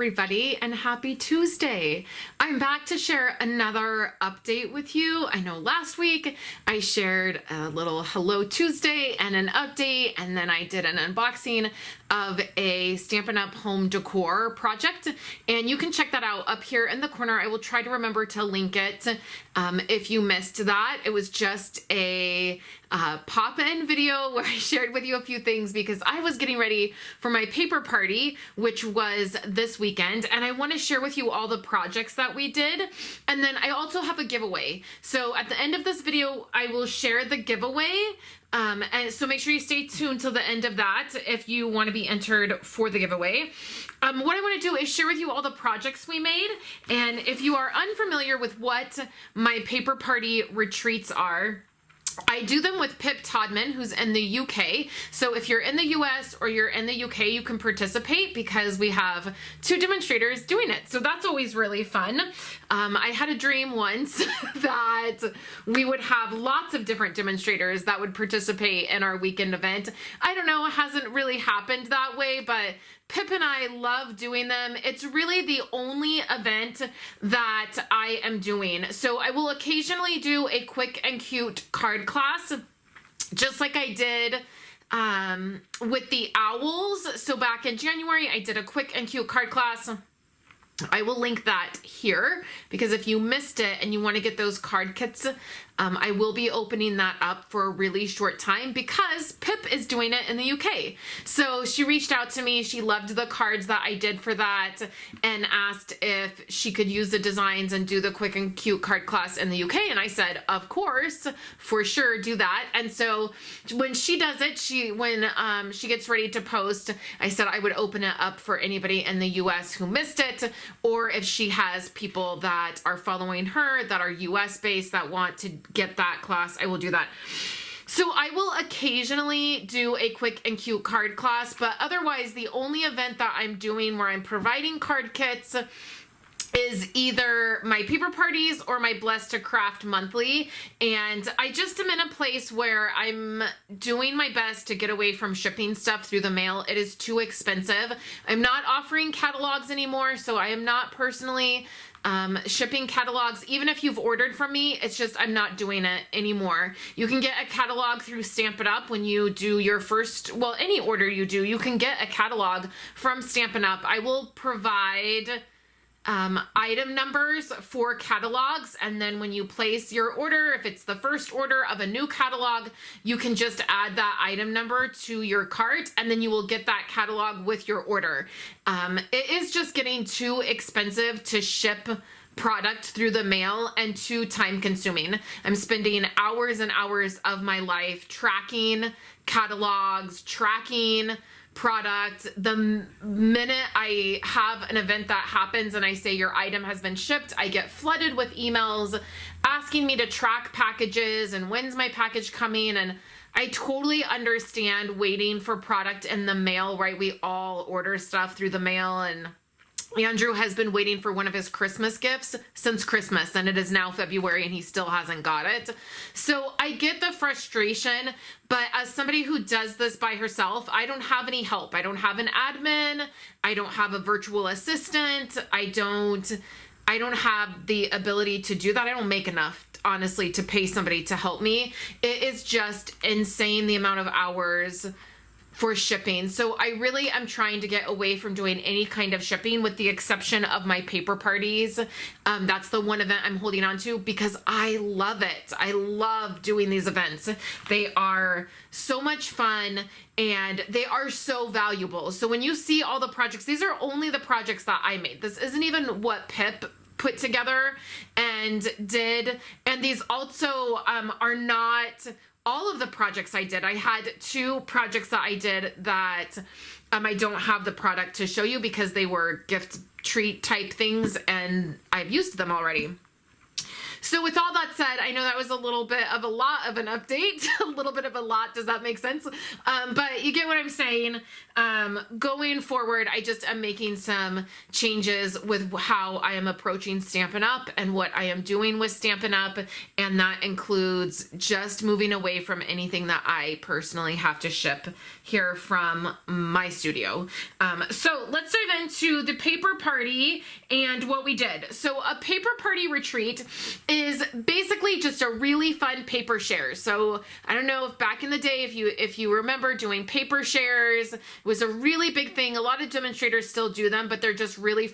everybody, and happy Tuesday. I'm back to share another update with you. I know last week I shared a little Hello Tuesday and an update, and then I did an unboxing of a Stampin' Up! Home decor project, and you can check that out up here in the corner. I will try to remember to link it if you missed that. It was just a pop-in video where I shared with you a few things because I was getting ready for my paper party, which was this weekend, and I want to share with you all the projects that we did. And then I also have a giveaway. So at the end of this video, I will share the giveaway. And so make sure you stay tuned till the end of that if you want to be entered for the giveaway. What I want to do is share with you all the projects we made. And if you are unfamiliar with what my paper party retreats are, I do them with Pip Todman, who's in the UK. So if you're in the US or you're in the UK, you can participate because we have 2 demonstrators doing it. So that's always really fun. I had a dream once that we would have lots of different demonstrators that would participate in our weekend event. I don't know, it hasn't really happened that way, but Pip and I love doing them. It's really the only event that I am doing. So I will occasionally do a quick and cute card class, just like I did with the owls. So back in January, I did a quick and cute card class. I will link that here because if you missed it and you want to get those card kits, I will be opening that up for a really short time because Pip is doing it in the UK. So she reached out to me. She loved the cards that I did for that and asked if she could use the designs and do the quick and cute card class in the UK. And I said, of course, for sure, do that. And so when she does it, when she gets ready to post, I said I would open it up for anybody in the US who missed it, or if she has people that are following her that are US based that want to get that class, I will do that. So I will occasionally do a quick and cute card class, but otherwise the only event that I'm doing where I'm providing card kits is either my paper parties or my Blessed to Craft monthly. And I just am in a place where I'm doing my best to get away from shipping stuff through the mail. It is too expensive. I'm not offering catalogs anymore, so I am not personally shipping catalogs. Even if you've ordered from me, it's just I'm not doing it anymore. You can get a catalog through Stampin' Up! When you do your first, well, any order you do, you can get a catalog from Stampin' Up! I will provide item numbers for catalogs, and then when you place your order, if it's the first order of a new catalog, you can just add that item number to your cart, and then you will get that catalog with your order. It is just getting too expensive to ship product through the mail and too time consuming. I'm spending hours and hours of my life tracking catalogs, tracking product. The minute I have an event that happens and I say your item has been shipped, I get flooded with emails asking me to track packages and when's my package coming. And I totally understand waiting for product in the mail, right? We all order stuff through the mail, and Andrew has been waiting for one of his Christmas gifts since Christmas, and it is now February and he still hasn't got it. So I get the frustration, but as somebody who does this by herself, I don't have any help. I don't have an admin. I don't have a virtual assistant. I don't have the ability to do that. I don't make enough, honestly, to pay somebody to help me. It is just insane the amount of hours for shipping. So I really am trying to get away from doing any kind of shipping with the exception of my paper parties. That's the one event I'm holding on to because I love it. I love doing these events. They are so much fun and they are so valuable. So when you see all the projects, these are only the projects that I made. This isn't even what Pip put together and did. And these also are not all of the projects I did. I had 2 projects that I did that I don't have the product to show you because they were gift treat type things and I've used them already. So with all that said, I know that was a little bit of a lot of an update, a little bit of a lot. Does that make sense? But you get what I'm saying. Going forward, I just am making some changes with how I am approaching Stampin' Up! And what I am doing with Stampin' Up! And that includes just moving away from anything that I personally have to ship here from my studio. So let's dive into the paper party and what we did. So a paper party retreat is basically just a really fun paper share. So I don't know if back in the day, if you remember doing paper shares, it was a really big thing. A lot of demonstrators still do them, but they're just really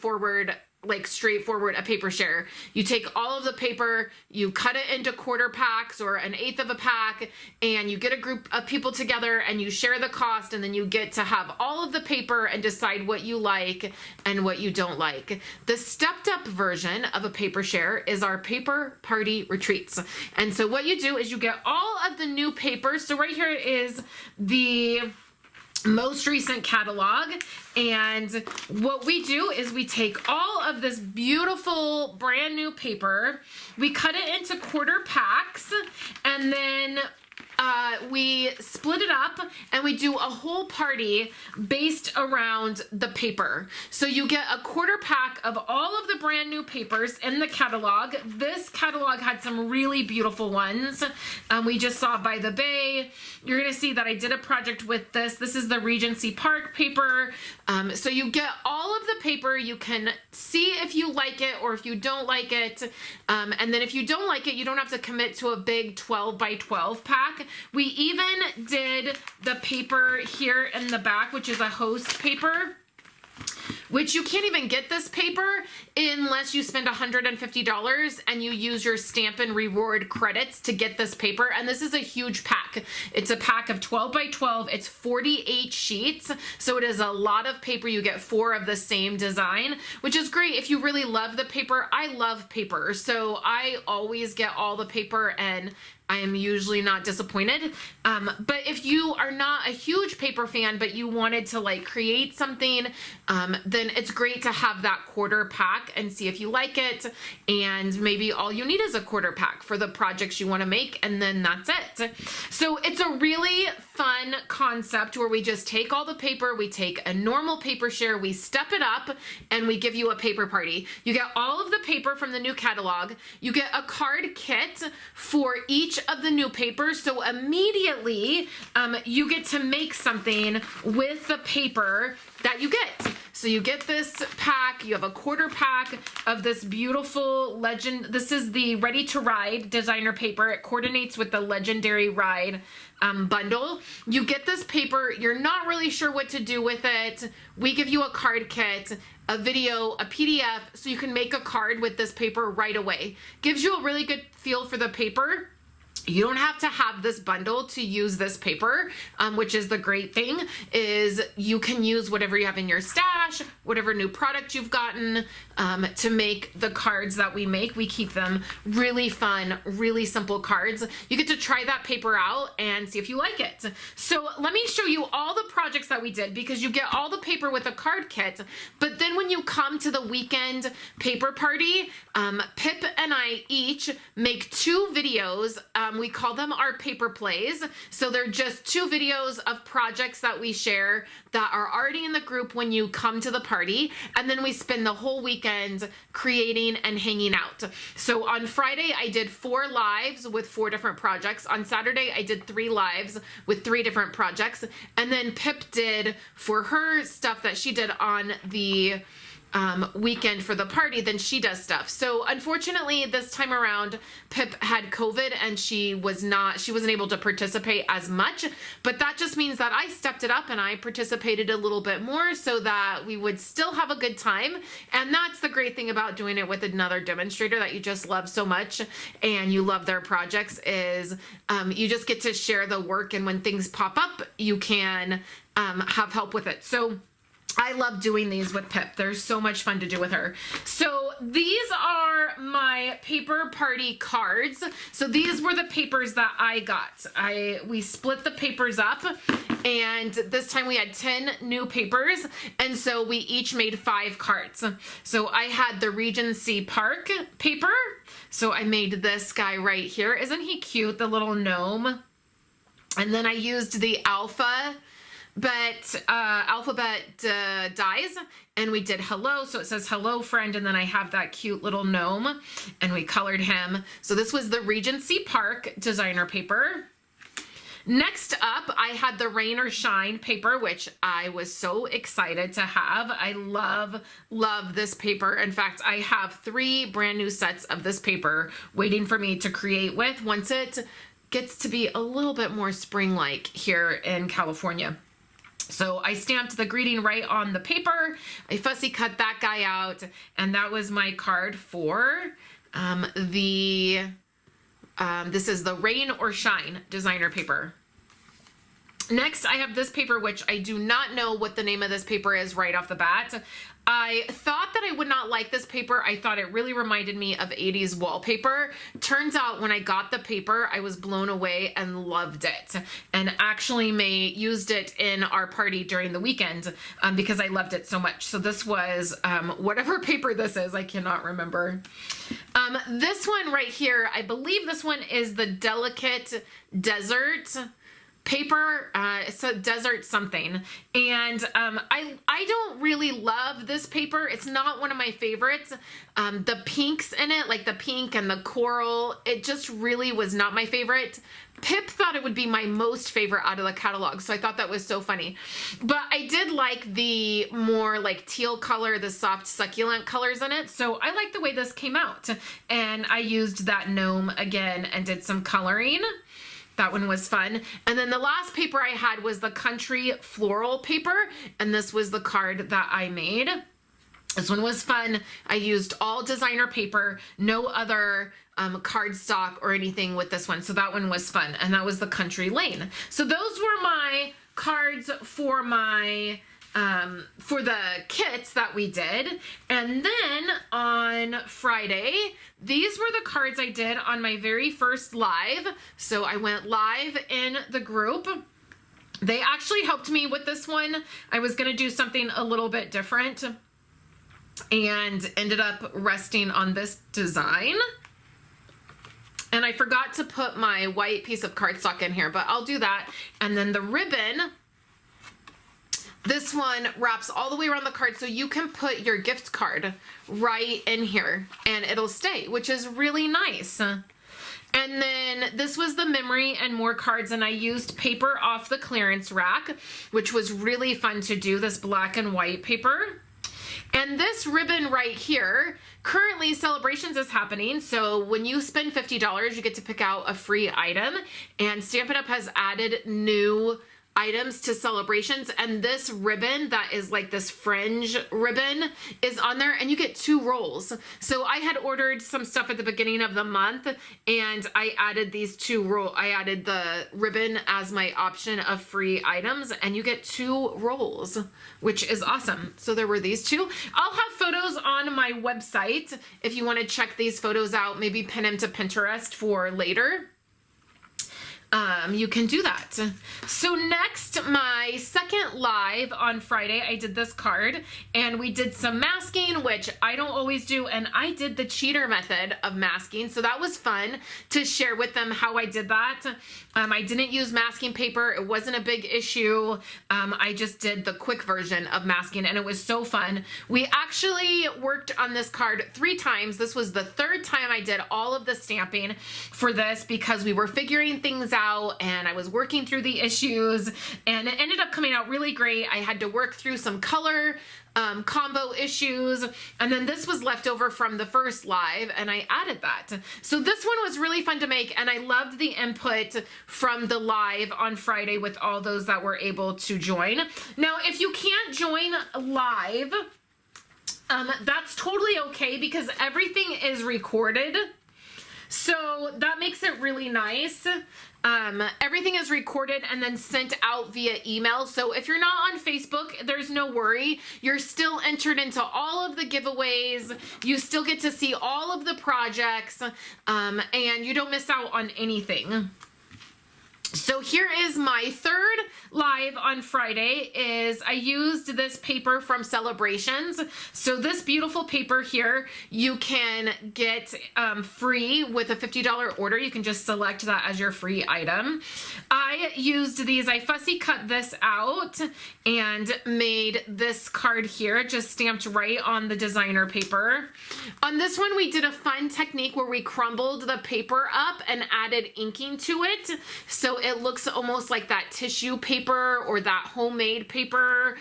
straightforward, a paper share. You take all of the paper, you cut it into quarter packs or an eighth of a pack, and you get a group of people together and you share the cost, and then you get to have all of the paper and decide what you like and what you don't like. The stepped up version of a paper share is our paper party retreats. And so what you do is you get all of the new papers. So right here is the most recent catalog, and what we do is we take all of this beautiful brand new paper, we cut it into quarter packs, and then we split it up and we do a whole party based around the paper. So you get a quarter pack of all of the brand new papers in the catalog. This catalog had some really beautiful ones. We just saw By the Bay. You're going to see that I did a project with this. This is the Regency Park paper. So you get all of the paper. You can see if you like it or if you don't like it. And then if you don't like it, you don't have to commit to a big 12 by 12 pack. We even did the paper here in the back, which is a host paper, which you can't even get this paper unless you spend $150 and you use your Stampin' reward credits to get this paper. And this is a huge pack. It's a pack of 12 by 12. It's 48 sheets. So it is a lot of paper. You get 4 of the same design, which is great if you really love the paper. I love paper, so I always get all the paper and I am usually not disappointed. But if you are not a huge paper fan, but you wanted to like create something, then it's great to have that quarter pack and see if you like it. And maybe all you need is a quarter pack for the projects you want to make, and then that's it. So it's a really fun concept where we just take all the paper, we take a normal paper share, we step it up, and we give you a paper party. You get all of the paper from the new catalog. You get a card kit for each of the new papers. So immediately you get to make something with the paper that you get. So you get this pack, you have a quarter pack of this beautiful legend. This is the Ready to Ride designer paper. It coordinates with the Legendary Ride bundle. You get this paper, you're not really sure what to do with it. We give you a card kit, a video, a PDF, so you can make a card with this paper right away. Gives you a really good feel for the paper. You don't have to have this bundle to use this paper, which is the great thing, is you can use whatever you have in your stash, whatever new product you've gotten to make the cards that we make. We keep them really fun, really simple cards. You get to try that paper out and see if you like it. So let me show you all the projects that we did, because you get all the paper with a card kit, but then when you come to the weekend paper party, Pip and I each make 2 videos. We call them our paper plays. So they're just 2 videos of projects that we share that are already in the group when you come to the party. And then we spend the whole weekend creating and hanging out. So on Friday, I did 4 lives with 4 different projects. On Saturday, I did 3 lives with 3 different projects. And then Pip did, for her stuff that she did on the weekend for the party, then she does stuff. So unfortunately this time around Pip had COVID and she wasn't able to participate as much, but that just means that I stepped it up and I participated a little bit more so that we would still have a good time. And that's the great thing about doing it with another demonstrator that you just love so much and you love their projects, is you just get to share the work, and when things pop up you can have help with it. So I love doing these with Pip. They're so much fun to do with her. So these are my paper party cards. So these were the papers that I got. We split the papers up And this time we had 10 new papers, and so we each made 5 cards. So I had the Regency Park paper, so I made this guy right here. Isn't he cute, the little gnome? And then I used the alphabet dies, and we did hello, so it says hello friend, and then I have that cute little gnome, and we colored him. So this was the Regency Park designer paper. Next up, I had the Rain or Shine paper, which I was so excited to have. I love this paper. In fact, I have 3 brand new sets of this paper waiting for me to create with once it gets to be a little bit more spring-like here in California. So I stamped the greeting right on the paper. I fussy cut that guy out, and that was my card for this is the Rain or Shine designer paper. Next, I have this paper, which I do not know what the name of this paper is right off the bat. I thought that I would not like this paper. I thought it really reminded me of 80s wallpaper. Turns out when I got the paper, I was blown away and loved it, and actually used it in our party during the weekend because I loved it so much. So this was whatever paper this is, I cannot remember. This one right here, I believe this one is the Delicate Desert paper. It's a desert something, and I don't really love this paper. It's not one of my favorites. The pinks in it, like the pink and the coral, it just really was not my favorite. Pip thought it would be my most favorite out of the catalog, so I thought that was so funny. But I did like the more like teal color, the soft succulent colors in it, so I like the way this came out. And I used that gnome again and did some coloring. That one was fun. And then the last paper I had was the Country Floral paper, and this was the card that I made. This one was fun. I used all designer paper, no other cardstock or anything with this one. So that one was fun, and that was the Country Lane. So those were my cards for my for the kits that we did. And then on Friday, these were the cards I did on my very first live. So I went live in the group. They actually helped me with this one. I was going to do something a little bit different and ended up resting on this design. And I forgot to put my white piece of cardstock in here, but I'll do that. And then the ribbon, this one wraps all the way around the card, so you can put your gift card right in here and it'll stay, which is really nice. And then this was the memory and more cards, and I used paper off the clearance rack, which was really fun to do, this black and white paper. And this ribbon right here, currently Celebrations is happening, so when you spend $50, you get to pick out a free item, and Stampin' Up! Has added new items to Celebrations, and this ribbon that is like this fringe ribbon is on there, and you get 2 rolls. So I had ordered some stuff at the beginning of the month, and I added these 2 rolls. I added the ribbon as my option of free items, and you get 2 rolls, which is awesome. So there were these 2. I'll have photos on my website if you want to check these photos out, maybe pin them to Pinterest for later. You can do that. So next, my second live on Friday, I did this card, and we did some masking, which I don't always do, and I did the cheater method of masking, so that was fun to share with them how I did that. I didn't use masking paper. It wasn't a big issue. I just did the quick version of masking, and it was so fun. We actually worked on this card 3 times. This was the 3rd time I did all of the stamping for this because we were figuring things out, and I was working through the issues, and it ended up coming out really great. I had to work through some color combo issues, and then this was left over from the first live, and I added that. So this one was really fun to make, and I loved the input from the live on Friday with all those that were able to join. Now, if you can't join live, that's totally okay because everything is recorded. So that makes it really nice. Everything is recorded and then sent out via email. So if you're not on Facebook, there's no worry. You're still entered into all of the giveaways. You still get to see all of the projects, and you don't miss out on anything. So here is my third live on Friday. Is I used this paper from Celebrations. So this beautiful paper here, you can get free with a $50 order. You can just select that as your free item. I used these, I fussy cut this out and made this card here, just stamped right on the designer paper. On this one, we did a fun technique where we crumbled the paper up and added inking to it. So it looks almost like that tissue paper or that homemade paper.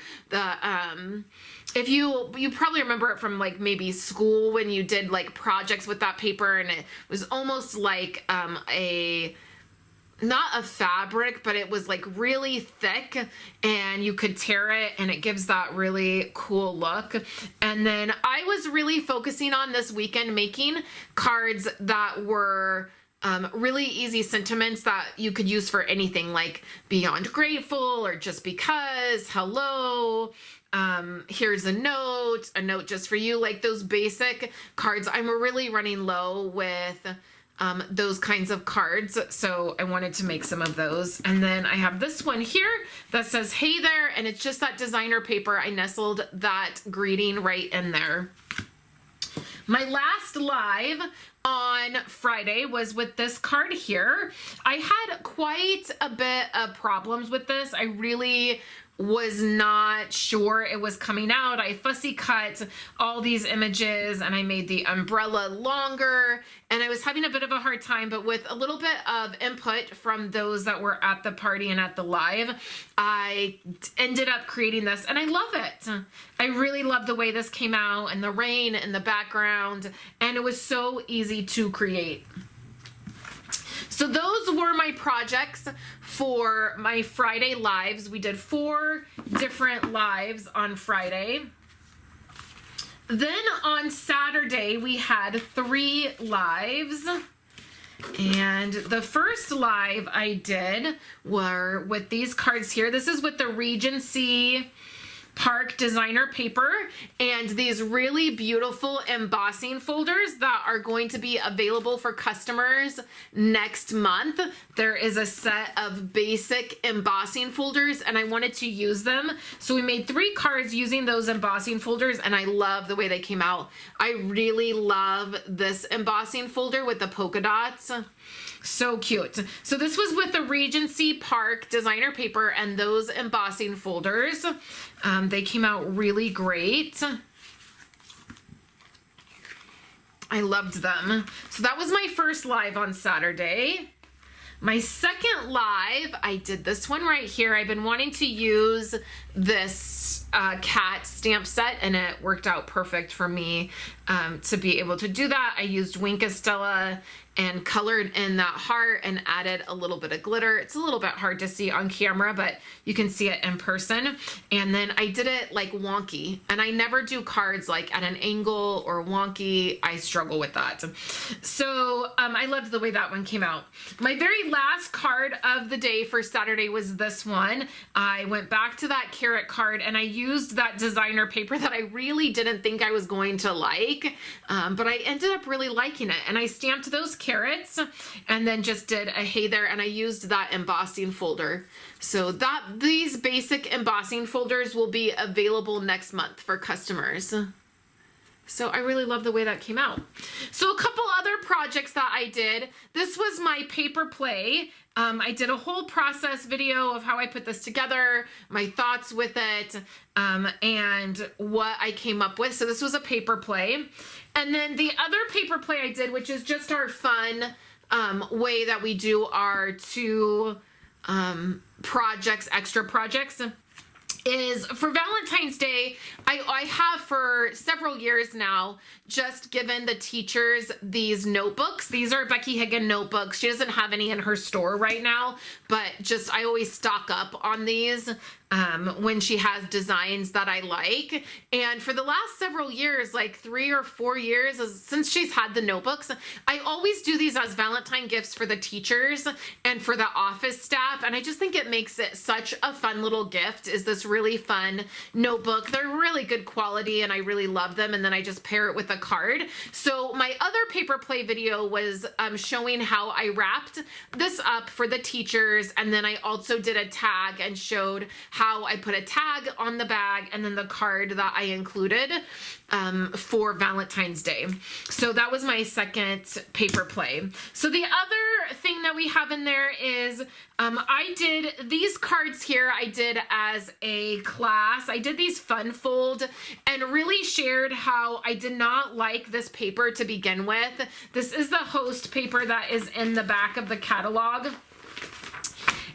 If you probably remember it from like maybe school when you did like projects with that paper, and it was almost like not a fabric, but it was like really thick and you could tear it and it gives that really cool look. And then I was really focusing on this weekend making cards that were really easy sentiments that you could use for anything, like beyond grateful or just because, hello, here's a note just for you, like those basic cards. I'm really running low with those kinds of cards, so I wanted to make some of those. And then I have this one here that says hey there, and it's just that designer paper. I nestled that greeting right in there. My last live on Friday was with this card here. I had quite a bit of problems with this. I really was not sure it was coming out. I fussy cut all these images and I made the umbrella longer, and I was having a bit of a hard time, but with a little bit of input from those that were at the party and at the live, I ended up creating this, and I love it. I really love the way this came out and the rain in the background, and it was so easy to create. So those were my projects for my Friday lives. We did 4 different lives on Friday. Then on Saturday, we had 3 lives. And the first live I did were with these cards here. This is with the Regency Park designer paper and these really beautiful embossing folders that are going to be available for customers next month. There is a set of basic embossing folders and I wanted to use them. So we made 3 cards using those embossing folders, and I love the way they came out. I really love this embossing folder with the polka dots. So cute. So this was with the Regency Park designer paper and those embossing folders. They came out really great. I loved them. So that was my first live on Saturday. My second live, I did this one right here. I've been wanting to use this cat stamp set, and it worked out perfect for me to be able to do that. I used Wink Estella and colored in that heart and added a little bit of glitter. It's a little bit hard to see on camera, but you can see it in person. And then I did it like wonky, and I never do cards like at an angle or wonky. I struggle with that. So I loved the way that one came out. My very last card of the day for Saturday was this one. I went back to that carrot card and I used that designer paper that I really didn't think I was going to like, but I ended up really liking it. And I stamped those carrots and then just did a hey there, and I used that embossing folder. So these basic embossing folders will be available next month for customers. So I really love the way that came out. So a couple other projects that I did. This was my paper play. I did a whole process video of how I put this together, my thoughts with it, and what I came up with. So this was a paper play. And then the other paper play I did, which is just our fun way that we do our 2 projects, extra projects, is for Valentine's Day. I have for several years now just given the teachers these notebooks. These are Becky Higgin notebooks. She doesn't have any in her store right now, but just I always stock up on these when she has designs that I like. And for the last several years, like 3 or 4 years, since she's had the notebooks, I always do these as Valentine gifts for the teachers and for the office staff. And I just think it makes it such a fun little gift, is this really fun notebook. They're really good quality and I really love them. And then I just pair it with a card. So my other paper play video was showing how I wrapped this up for the teachers. And then I also did a tag and showed how I put a tag on the bag and then the card that I included for Valentine's Day. So that was my second paper play. So the other thing that we have in there is I did these cards here. I did as a class. I did these fun fold and really shared how I did not like this paper to begin with. This is the host paper that is in the back of the catalog.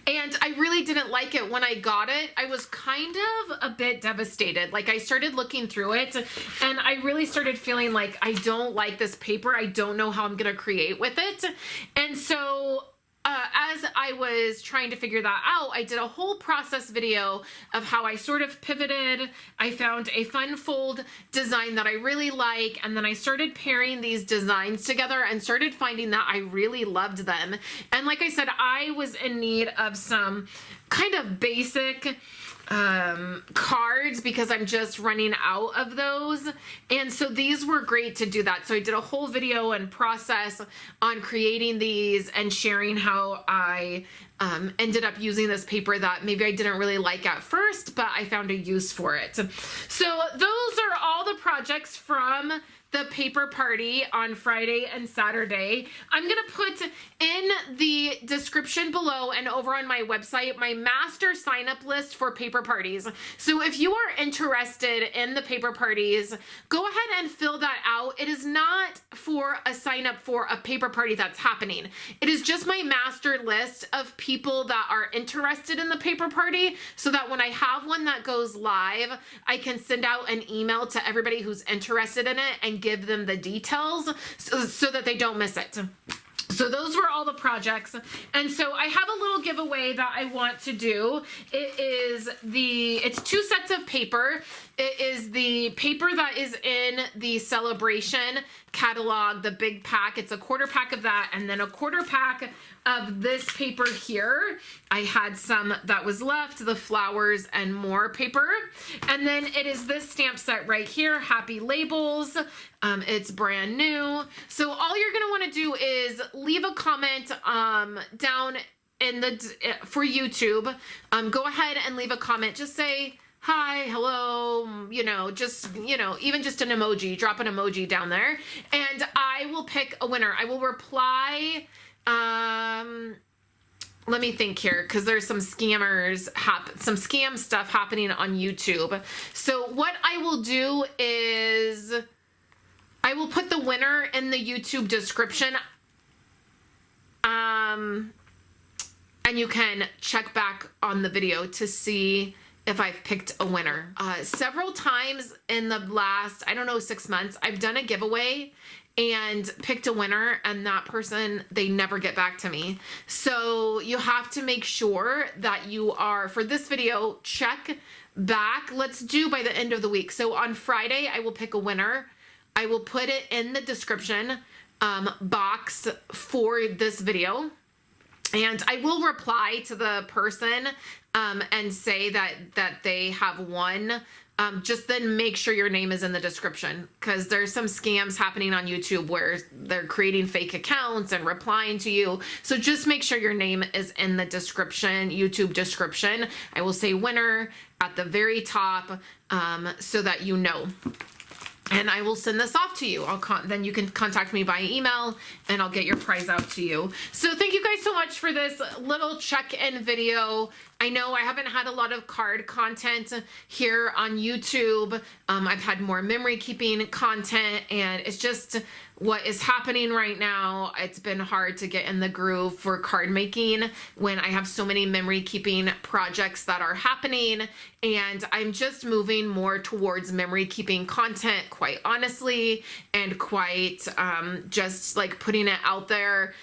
And I really didn't like it when I got it. I was kind of a bit devastated. Like I started looking through it and I really started feeling like I don't like this paper. I don't know how I'm going to create with it. And so as I was trying to figure that out, I did a whole process video of how I sort of pivoted. I found a fun fold design that I really like, and then I started pairing these designs together and started finding that I really loved them. And like I said, I was in need of some kind of basic cards because I'm just running out of those. And so these were great to do that. So I did a whole video and process on creating these and sharing how I ended up using this paper that maybe I didn't really like at first, but I found a use for it. So those are all the projects from the paper party on Friday and Saturday. I'm gonna put in the description below and over on my website my master sign up list for paper parties. So if you are interested in the paper parties, go ahead and fill that out. It is not for a sign up for a paper party that's happening. It is just my master list of people that are interested in the paper party, so that when I have one that goes live, I can send out an email to everybody who's interested in it and give them the details so that they don't miss it. So those were all the projects. And so I have a little giveaway that I want to do. It's 2 sets of paper. It is the paper that is in the celebration catalog, the big pack. It's a quarter pack of that, and then a quarter pack of this paper here. I had some that was left, the flowers and more paper. And then it is this stamp set right here, Happy Labels. It's brand new. So all you're gonna wanna do is leave a comment down in for YouTube. Go ahead and leave a comment. Just say, hi, hello, even just an emoji, drop an emoji down there, and I will pick a winner. I will reply, let me think here, because there's some scammers, some scam stuff happening on YouTube. So what I will do is I will put the winner in the YouTube description, and you can check back on the video to see if I've picked a winner. Several times in the last, 6 months, I've done a giveaway and picked a winner, and that person, they never get back to me. So you have to make sure that you are, for this video, check back. Let's do by the end of the week. So on Friday, I will pick a winner. I will put it in the description box for this video. And I will reply to the person and say that they have won. Just then make sure your name is in the description, because there's some scams happening on YouTube where they're creating fake accounts and replying to you. So just make sure your name is in the description, YouTube description. I will say winner at the very top so that you know. And I will send this off to you. Then you can contact me by email and I'll get your prize out to you. So thank you guys so much for this little check-in video. I know I haven't had a lot of card content here on YouTube. I've had more memory keeping content, and it's just what is happening right now. It's been hard to get in the groove for card making when I have so many memory keeping projects that are happening, and I'm just moving more towards memory keeping content, quite honestly, and quite just like putting it out there.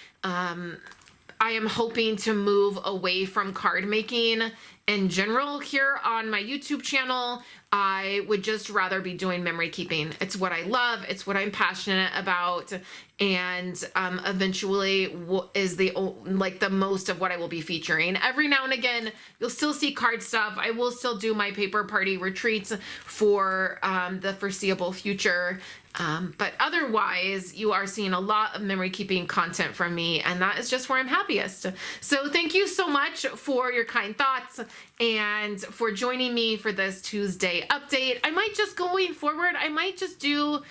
I am hoping to move away from card making in general here on my YouTube channel. I would just rather be doing memory keeping. It's what I love. It's what I'm passionate about. And eventually is the most of what I will be featuring. Every now and again, you'll still see card stuff. I will still do my paper party retreats for the foreseeable future. But otherwise, you are seeing a lot of memory keeping content from me, and that is just where I'm happiest. So thank you so much for your kind thoughts and for joining me for this Tuesday update. I might just, going forward, I might just do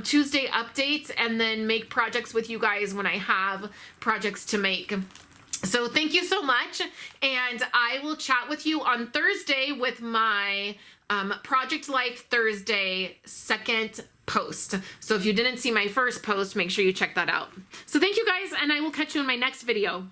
Tuesday updates and then make projects with you guys when I have projects to make. So thank you so much, and I will chat with you on Thursday with my Project Life Thursday second post. So if you didn't see my first post, make sure you check that out. So thank you guys, and I will catch you in my next video.